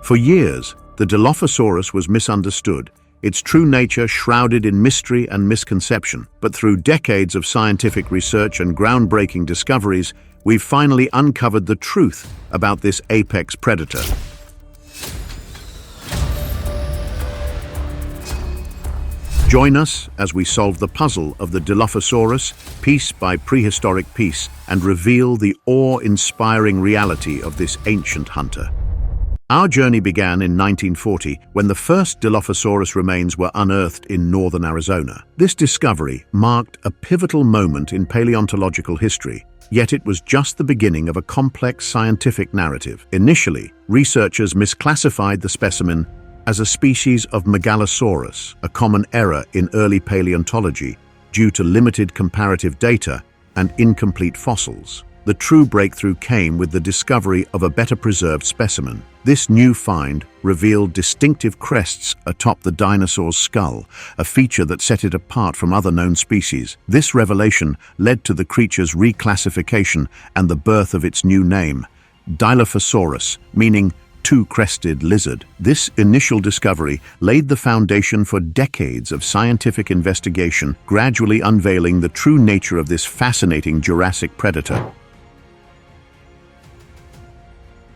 For years, the Dilophosaurus was misunderstood, its true nature shrouded in mystery and misconception. But through decades of scientific research and groundbreaking discoveries, we've finally uncovered the truth about this apex predator. Join us as we solve the puzzle of the Dilophosaurus, piece by prehistoric piece, and reveal the awe-inspiring reality of this ancient hunter. Our journey began in 1940 when the first Dilophosaurus remains were unearthed in northern Arizona. This discovery marked a pivotal moment in paleontological history, yet it was just the beginning of a complex scientific narrative. Initially, researchers misclassified the specimen as a species of Megalosaurus, a common error in early paleontology due to limited comparative data and incomplete fossils. The true breakthrough came with the discovery of a better preserved specimen. This new find revealed distinctive crests atop the dinosaur's skull, a feature that set it apart from other known species. This revelation led to the creature's reclassification and the birth of its new name, Dilophosaurus, meaning two-crested lizard. This initial discovery laid the foundation for decades of scientific investigation, gradually unveiling the true nature of this fascinating Jurassic predator.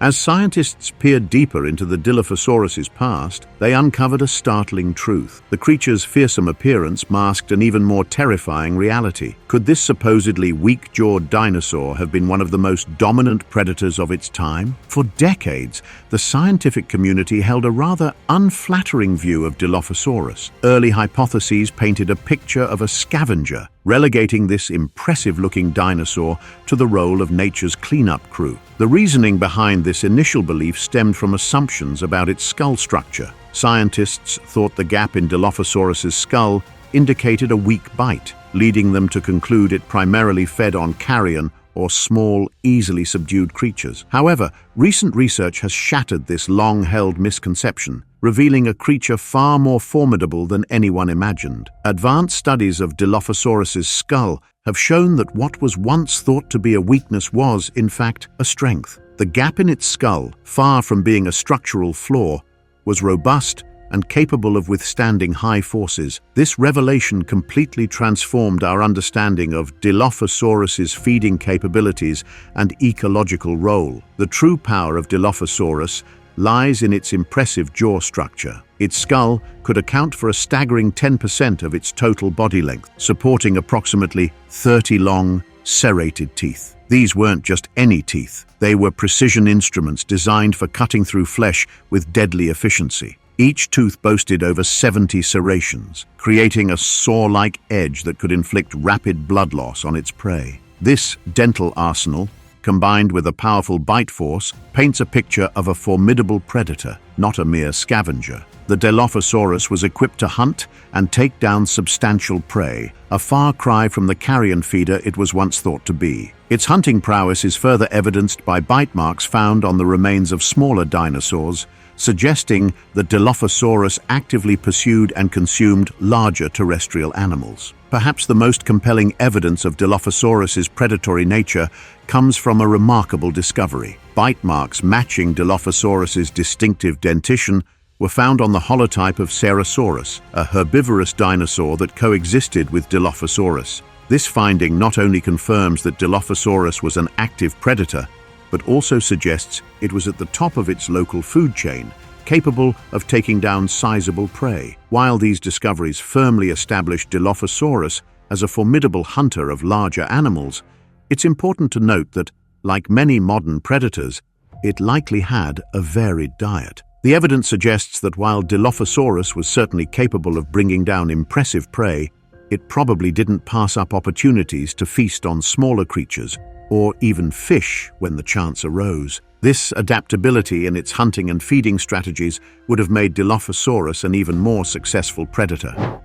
As scientists peered deeper into the Dilophosaurus's past, they uncovered a startling truth. The creature's fearsome appearance masked an even more terrifying reality. Could this supposedly weak-jawed dinosaur have been one of the most dominant predators of its time? For decades, the scientific community held a rather unflattering view of Dilophosaurus. Early hypotheses painted a picture of a scavenger, relegating this impressive-looking dinosaur to the role of nature's cleanup crew. The reasoning behind this initial belief stemmed from assumptions about its skull structure. Scientists thought the gap in Dilophosaurus's skull indicated a weak bite, leading them to conclude it primarily fed on carrion or small, easily subdued creatures. However, recent research has shattered this long-held misconception, revealing a creature far more formidable than anyone imagined. Advanced studies of Dilophosaurus's skull have shown that what was once thought to be a weakness was, in fact, a strength. The gap in its skull, far from being a structural flaw, was robust and capable of withstanding high forces. This revelation completely transformed our understanding of Dilophosaurus's feeding capabilities and ecological role. The true power of Dilophosaurus lies in its impressive jaw structure. Its skull could account for a staggering 10% of its total body length, supporting approximately 30 long, serrated teeth. These weren't just any teeth. They were precision instruments designed for cutting through flesh with deadly efficiency. Each tooth boasted over 70 serrations, creating a saw-like edge that could inflict rapid blood loss on its prey. This dental arsenal, combined with a powerful bite force, paints a picture of a formidable predator, not a mere scavenger. The Dilophosaurus was equipped to hunt and take down substantial prey, a far cry from the carrion feeder it was once thought to be. Its hunting prowess is further evidenced by bite marks found on the remains of smaller dinosaurs, suggesting that Dilophosaurus actively pursued and consumed larger terrestrial animals. Perhaps the most compelling evidence of Dilophosaurus's predatory nature comes from a remarkable discovery. Bite marks matching Dilophosaurus's distinctive dentition were found on the holotype of Serrasaurus, a herbivorous dinosaur that coexisted with Dilophosaurus. This finding not only confirms that Dilophosaurus was an active predator, but also suggests it was at the top of its local food chain, capable of taking down sizable prey. While these discoveries firmly established Dilophosaurus as a formidable hunter of larger animals, it's important to note that, like many modern predators, it likely had a varied diet. The evidence suggests that while Dilophosaurus was certainly capable of bringing down impressive prey, it probably didn't pass up opportunities to feast on smaller creatures or even fish when the chance arose. This adaptability in its hunting and feeding strategies would have made Dilophosaurus an even more successful predator.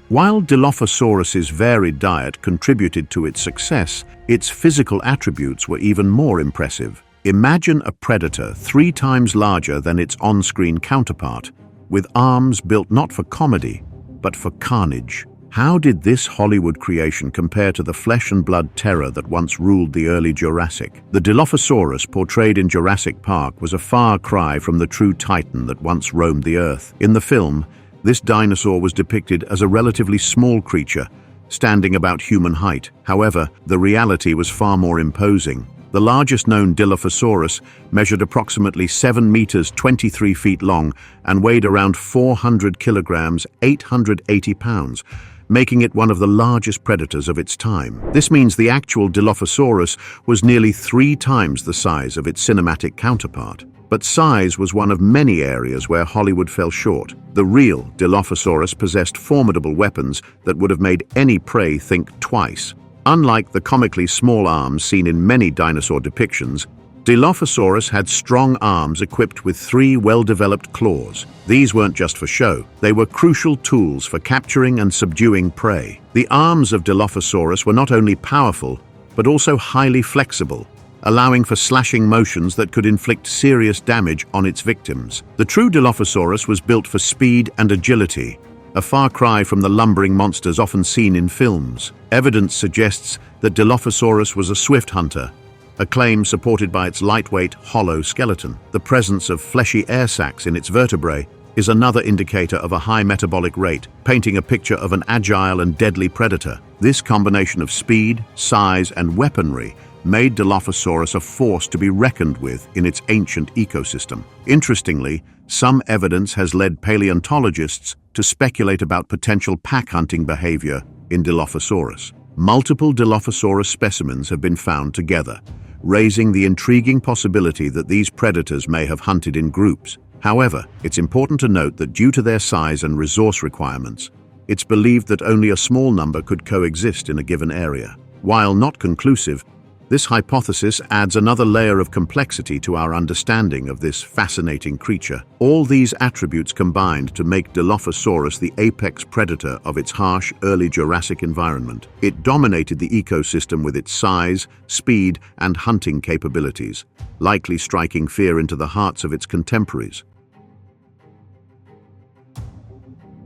While Dilophosaurus's varied diet contributed to its success, its physical attributes were even more impressive. Imagine a predator 3 times larger than its on-screen counterpart, with arms built not for comedy, but for carnage. How did this Hollywood creation compare to the flesh and blood terror that once ruled the early Jurassic? The Dilophosaurus portrayed in Jurassic Park was a far cry from the true titan that once roamed the Earth. In the film, this dinosaur was depicted as a relatively small creature, standing about human height. However, the reality was far more imposing. The largest known Dilophosaurus measured approximately 7 meters 23 feet long and weighed around 400 kilograms 880 pounds, making it one of the largest predators of its time. This means the actual Dilophosaurus was nearly 3 times the size of its cinematic counterpart. But size was one of many areas where Hollywood fell short. The real Dilophosaurus possessed formidable weapons that would have made any prey think twice. Unlike the comically small arms seen in many dinosaur depictions, Dilophosaurus had strong arms equipped with 3 well-developed claws. These weren't just for show, they were crucial tools for capturing and subduing prey. The arms of Dilophosaurus were not only powerful, but also highly flexible, allowing for slashing motions that could inflict serious damage on its victims. The true Dilophosaurus was built for speed and agility, a far cry from the lumbering monsters often seen in films. Evidence suggests that Dilophosaurus was a swift hunter, a claim supported by its lightweight, hollow skeleton. The presence of fleshy air sacs in its vertebrae is another indicator of a high metabolic rate, painting a picture of an agile and deadly predator. This combination of speed, size, and weaponry made Dilophosaurus a force to be reckoned with in its ancient ecosystem. Interestingly, some evidence has led paleontologists to speculate about potential pack-hunting behavior in Dilophosaurus. Multiple Dilophosaurus specimens have been found together, raising the intriguing possibility that these predators may have hunted in groups. However, it's important to note that due to their size and resource requirements, it's believed that only a small number could coexist in a given area. While not conclusive, this hypothesis adds another layer of complexity to our understanding of this fascinating creature. All these attributes combined to make Dilophosaurus the apex predator of its harsh early Jurassic environment. It dominated the ecosystem with its size, speed, and hunting capabilities, likely striking fear into the hearts of its contemporaries.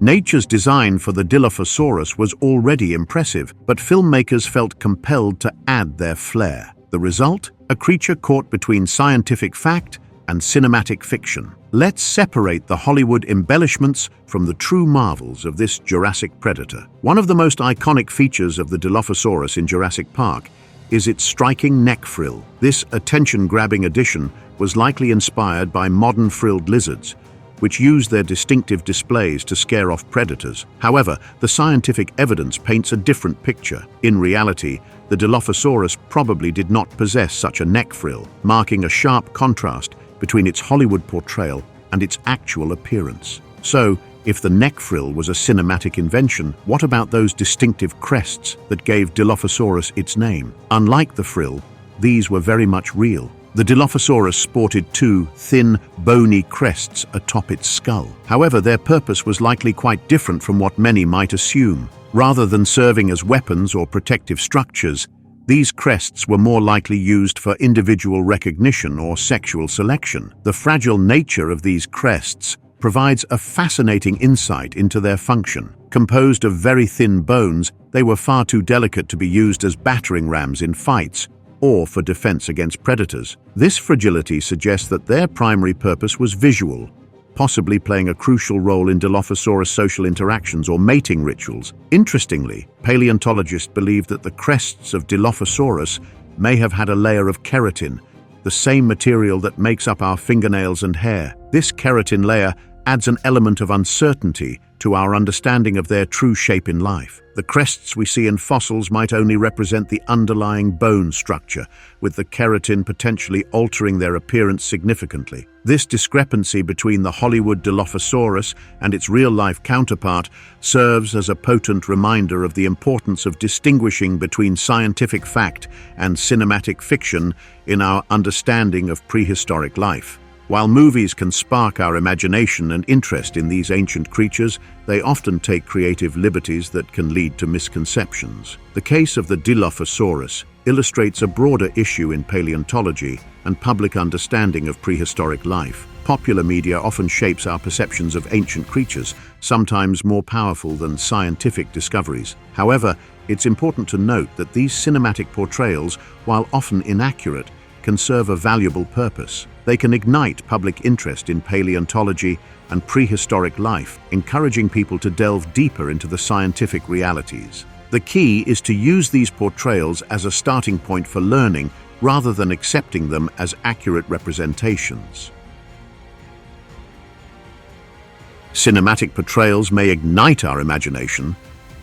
Nature's design for the Dilophosaurus was already impressive, but filmmakers felt compelled to add their flair. The result? A creature caught between scientific fact and cinematic fiction. Let's separate the Hollywood embellishments from the true marvels of this Jurassic predator. One of the most iconic features of the Dilophosaurus in Jurassic Park is its striking neck frill. This attention-grabbing addition was likely inspired by modern frilled lizards, which use their distinctive displays to scare off predators. However, the scientific evidence paints a different picture. In reality, the Dilophosaurus probably did not possess such a neck frill, marking a sharp contrast between its Hollywood portrayal and its actual appearance. So, if the neck frill was a cinematic invention, what about those distinctive crests that gave Dilophosaurus its name? Unlike the frill, these were very much real. The Dilophosaurus sported 2 thin, bony crests atop its skull. However, their purpose was likely quite different from what many might assume. Rather than serving as weapons or protective structures, these crests were more likely used for individual recognition or sexual selection. The fragile nature of these crests provides a fascinating insight into their function. Composed of very thin bones, they were far too delicate to be used as battering rams in fights or for defense against predators. This fragility suggests that their primary purpose was visual, possibly playing a crucial role in Dilophosaurus' social interactions or mating rituals. Interestingly, paleontologists believe that the crests of Dilophosaurus may have had a layer of keratin, the same material that makes up our fingernails and hair. This keratin layer adds an element of uncertainty to our understanding of their true shape in life. The crests we see in fossils might only represent the underlying bone structure, with the keratin potentially altering their appearance significantly. This discrepancy between the Hollywood Dilophosaurus and its real-life counterpart serves as a potent reminder of the importance of distinguishing between scientific fact and cinematic fiction in our understanding of prehistoric life. While movies can spark our imagination and interest in these ancient creatures, they often take creative liberties that can lead to misconceptions. The case of the Dilophosaurus illustrates a broader issue in paleontology and public understanding of prehistoric life. Popular media often shapes our perceptions of ancient creatures, sometimes more powerful than scientific discoveries. However, it's important to note that these cinematic portrayals, while often inaccurate, can serve a valuable purpose. They can ignite public interest in paleontology and prehistoric life, encouraging people to delve deeper into the scientific realities. The key is to use these portrayals as a starting point for learning rather than accepting them as accurate representations. Cinematic portrayals may ignite our imagination,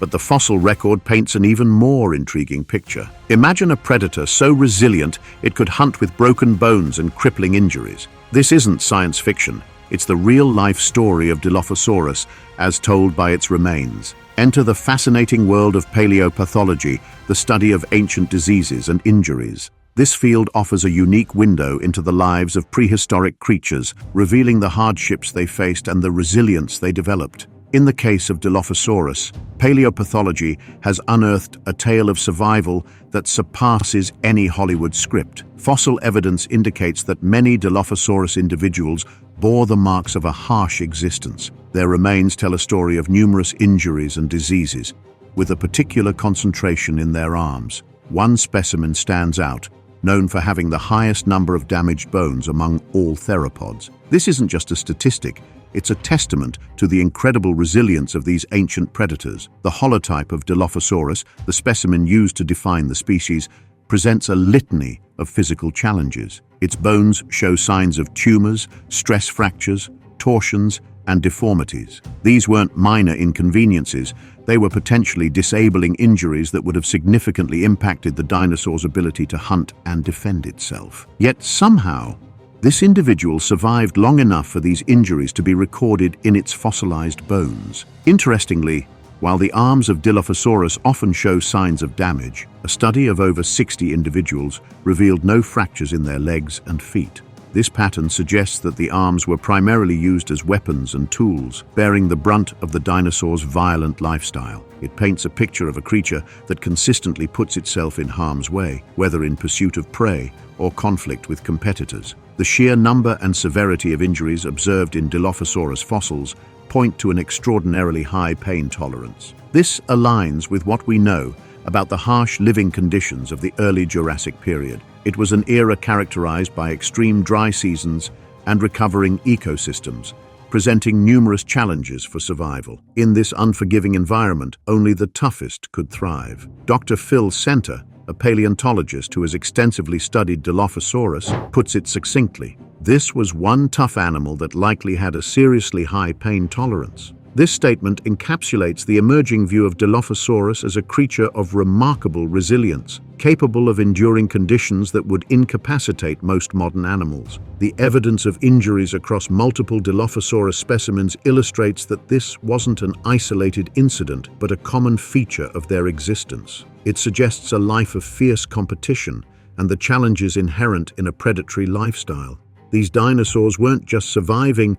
but the fossil record paints an even more intriguing picture. Imagine a predator so resilient it could hunt with broken bones and crippling injuries. This isn't science fiction, it's the real-life story of Dilophosaurus as told by its remains. Enter the fascinating world of paleopathology, the study of ancient diseases and injuries. This field offers a unique window into the lives of prehistoric creatures, revealing the hardships they faced and the resilience they developed. In the case of Dilophosaurus, paleopathology has unearthed a tale of survival that surpasses any Hollywood script. Fossil evidence indicates that many Dilophosaurus individuals bore the marks of a harsh existence. Their remains tell a story of numerous injuries and diseases, with a particular concentration in their arms. One specimen stands out, known for having the highest number of damaged bones among all theropods. This isn't just a statistic, it's a testament to the incredible resilience of these ancient predators. The holotype of Dilophosaurus, the specimen used to define the species, presents a litany of physical challenges. Its bones show signs of tumors, stress fractures, torsions, and deformities. These weren't minor inconveniences, they were potentially disabling injuries that would have significantly impacted the dinosaur's ability to hunt and defend itself. Yet somehow, this individual survived long enough for these injuries to be recorded in its fossilized bones. Interestingly, while the arms of Dilophosaurus often show signs of damage, a study of over 60 individuals revealed no fractures in their legs and feet. This pattern suggests that the arms were primarily used as weapons and tools, bearing the brunt of the dinosaur's violent lifestyle. It paints a picture of a creature that consistently puts itself in harm's way, whether in pursuit of prey or conflict with competitors. The sheer number and severity of injuries observed in Dilophosaurus fossils point to an extraordinarily high pain tolerance. This aligns with what we know about the harsh living conditions of the early Jurassic period. It was an era characterized by extreme dry seasons and recovering ecosystems, presenting numerous challenges for survival. In this unforgiving environment, only the toughest could thrive. Dr. Phil Center, a paleontologist who has extensively studied Dilophosaurus, puts it succinctly. This was one tough animal that likely had a seriously high pain tolerance. This statement encapsulates the emerging view of Dilophosaurus as a creature of remarkable resilience, capable of enduring conditions that would incapacitate most modern animals. The evidence of injuries across multiple Dilophosaurus specimens illustrates that this wasn't an isolated incident, but a common feature of their existence. It suggests a life of fierce competition and the challenges inherent in a predatory lifestyle. These dinosaurs weren't just surviving,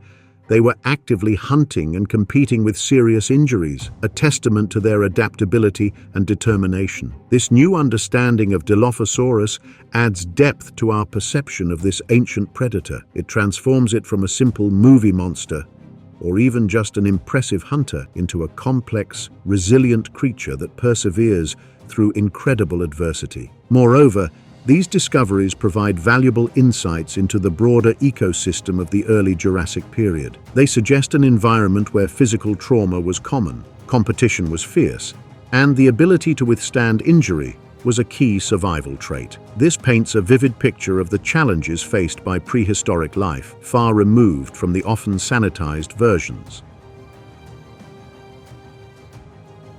they were actively hunting and competing with serious injuries, a testament to their adaptability and determination. This new understanding of Dilophosaurus adds depth to our perception of this ancient predator. It transforms it from a simple movie monster, or even just an impressive hunter, into a complex, resilient creature that perseveres through incredible adversity. Moreover, these discoveries provide valuable insights into the broader ecosystem of the early Jurassic period. They suggest an environment where physical trauma was common, competition was fierce, and the ability to withstand injury was a key survival trait. This paints a vivid picture of the challenges faced by prehistoric life, far removed from the often sanitized versions.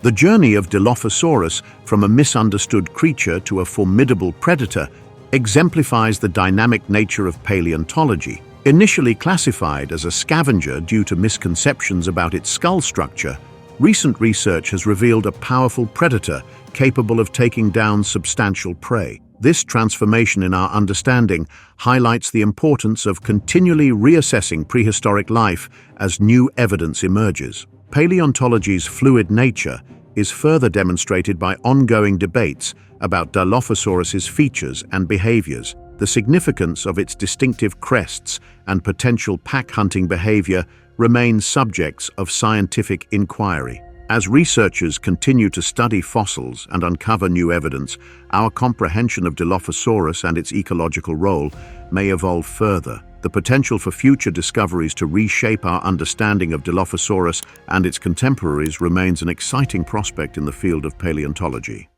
The journey of Dilophosaurus from a misunderstood creature to a formidable predator exemplifies the dynamic nature of paleontology. Initially classified as a scavenger due to misconceptions about its skull structure, recent research has revealed a powerful predator capable of taking down substantial prey. This transformation in our understanding highlights the importance of continually reassessing prehistoric life as new evidence emerges. Paleontology's fluid nature is further demonstrated by ongoing debates about Dilophosaurus's features and behaviors. The significance of its distinctive crests and potential pack-hunting behavior remain subjects of scientific inquiry. As researchers continue to study fossils and uncover new evidence, our comprehension of Dilophosaurus and its ecological role may evolve further. The potential for future discoveries to reshape our understanding of Dilophosaurus and its contemporaries remains an exciting prospect in the field of paleontology.